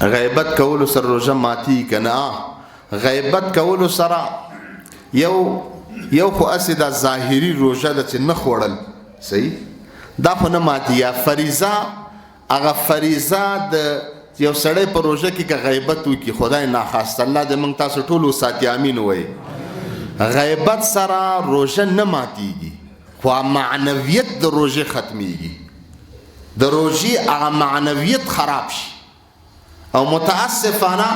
غیبت کولو سره روژه ماتي که نه؟ غیبت کولو سره یو خو هسې دا ظاهري روژه ده چې نه خوړل صحیح دا خو نه ماتي. یا فریضه هغه فریضه د یو سړی په روژه کې که غیبت وکړي خدای ناخواسته الله دې موږ تاسو ټول وساتي امین وایي. غیبت سره روژه نه ماتیږي خو معنویت د روژې ختمیږي. د روژې هغه معنویت خراب شي. او متاسفانه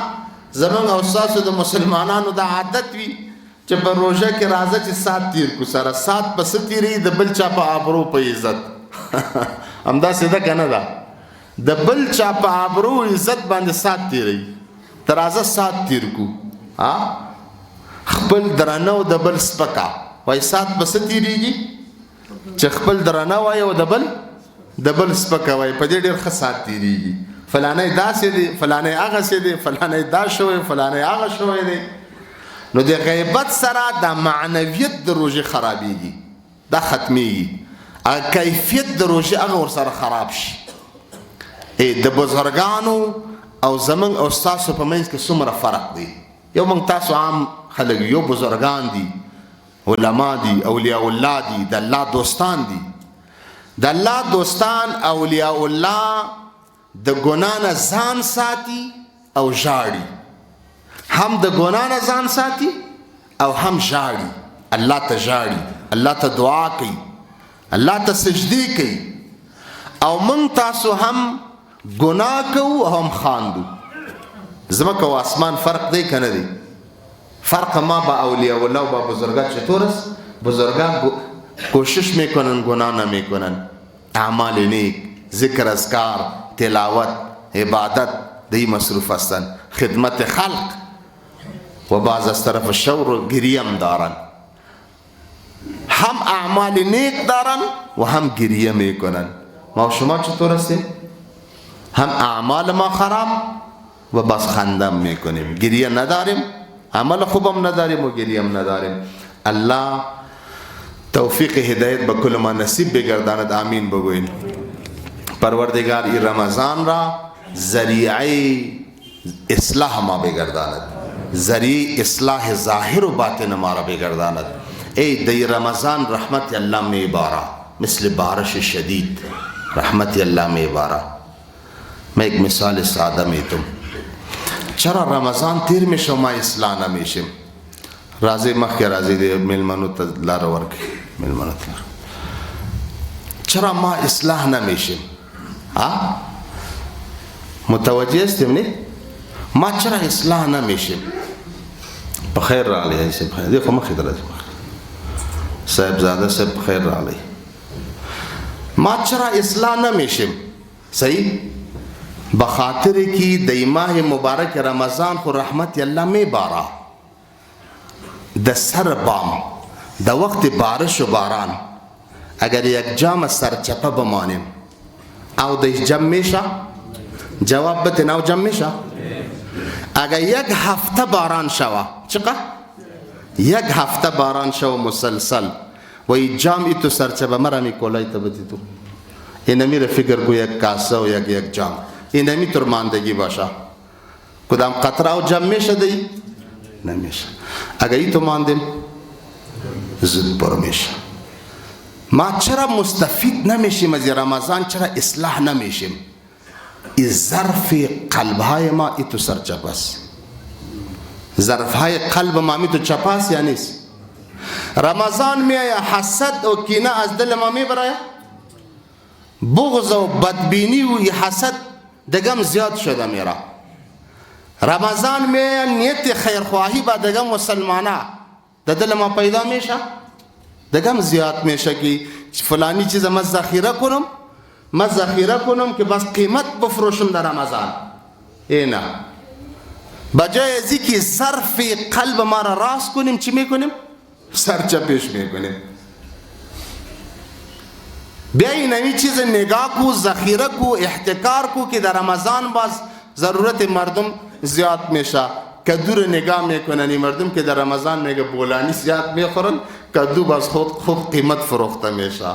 زمونږ او ستاسو د مسلمانانو دا عادت وي چې په روژه کې راځه چې سات تیر کو سره سات په څه تیري د بل چا په آبرو په عزت همداسې ده که نه ده؟ د بل چا په آبرو عزت باندې سات تیری ته راځه سات تیر کو خپل درنه او د بل سپکه وایي سات په څه تیریږي چې خپل درنه وایي او د بل سپکه وایي په دې ډېر ښه سات تیریږي. فلانی داسې دی فلانی هغسې دی فلانی دا شوی فلانی هغه شوی دی. نو د غیبت سره دا معنویت د روژې خرابېږي دا ختمیږي. هغه کیفیت د روژې هغه ورسره خراب شي. د بزرګانو او زمونږ او ستاسو په منځ کې څومره فرق دی. یو موږ تاسو عام خلک یو بزرګان دي علما دي اولیاء الله دي د الله دوستان دي. د الله دوستان اولیاء الله د ګناه نه ځان ساتي او ژاړي. هم د ګناه نه ځان ساتي او هم ژاړي. الله ته ژاړي الله ته دعا کوي الله ته سجدې کوي. او موږ تاسو هم ګناه کوو او هم خاندو. ځمکه او اسمان فرق دی که نه دی؟ فرق ما با اولیاء الله و با بزرگان چطور است؟ بزرگان کوشش میکنن گناه نمیکنن. اعمال نیک ذکر اذکار تلاوت عبادت دی مصروف هستند. خدمت خلق و بعض از طرف شور و گریم دارن. هم اعمال نیک دارن و هم گریه میکنن. ما و شما چطور هستیم؟ هم اعمال ما خراب و بس خندم میکنیم گریه نداریم عمل خوبم نداریم و گریه هم نداریم. الله توفیق هدایت به کل ما نصیب بگرداند آمین بگوین. پروردگار این رمضان را ذریعه اصلاح ما بگرداند ذریعه اصلاح ظاهر و باطن ما را بگرداند. ای دی رمضان رحمت الله میبارا مثل بارش شدید رحمت الله میبارا. من یک مثال ساده میتم. چرا رمضان تیر میشه ما اصلاح نمیشیم؟ راځي مخکې راځي د میلمنو ته لاره ورکړي میلمنو ته چرا ما اصلاح نمیشیم؟ متوجه هستیم نه؟ ما چرا اصلاح نمیشیم؟ بخیر راغلی صاحب خیر دی خو مخکې ته راځي صاحب زاده صاحب بخیر راغلی. ما چرا اصلاح نمیشیم؟ صحیح بخاطر کی د ماه مبارک رمضان خو رحمت الله میبارا د سر بام د وقت بارش و باران اگر یک جام سرچپه بمانیم او د جمع میشه جواب بتن او جمع میشه. اگر یک هفته باران شوه چقدر؟ یک هفته باران شوه مسلسل و این جام تو سرچپه مرا میکولای تا بدی تو این میره فکر کو یک کاسه و یک جام این نمیتور ماندگی باشه کدام قطره و جمع میشه دی؟ نمیشه. اگر ای تو ماندیم زود پر میشه. ما چرا مستفید نمیشیم از رمضان؟ چرا اصلاح نمیشیم؟ این ظرف قلبهای ما ای تو سرچپ است. ظرفهای قلب ما می تو چپ است یا نیست؟ رمضان میآید حسد و کینه از دل ما میبراید بغض و بدبینی و حسد دگم زیاد شده میره. رمضان میآید نیت خیرخواهی با دگم مسلمانه د دل ما پیدا میشه دگم زیاد میشه که فلانی چیز ما ذخیره کنم که بس قیمت بفروشم در رمضان. اینا بجای ازی که ظرف قلب ما را راست کنیم چی میکنیم؟ سرچپش میکنیم. بیا اینمی چیز نگاه کو ذخیره کو احتکار کو که در رمضان باز ضرورت مردم زیاد میشه. کدو رو نگاه میکنن مردم که در رمضان میگه بولانی زیاد میخورن کدو باز خود قیمت فروخته میشه.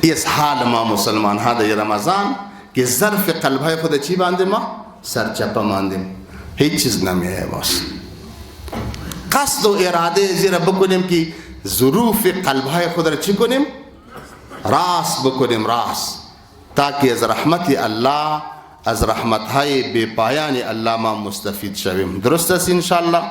اس حال ما مسلمان ها د رمضان که ظرف قلب های خود چی باندې ما سرچپه ماندیم هیچ چیز نمیه باش قصد و اراده زیرا بکنیم که ظروف قلب های خود را چی کنیم راست بکنیم راست تاکه از رحمت الله از رحمت های بی پایان الله ما مستفید شویم درست است انشاءالله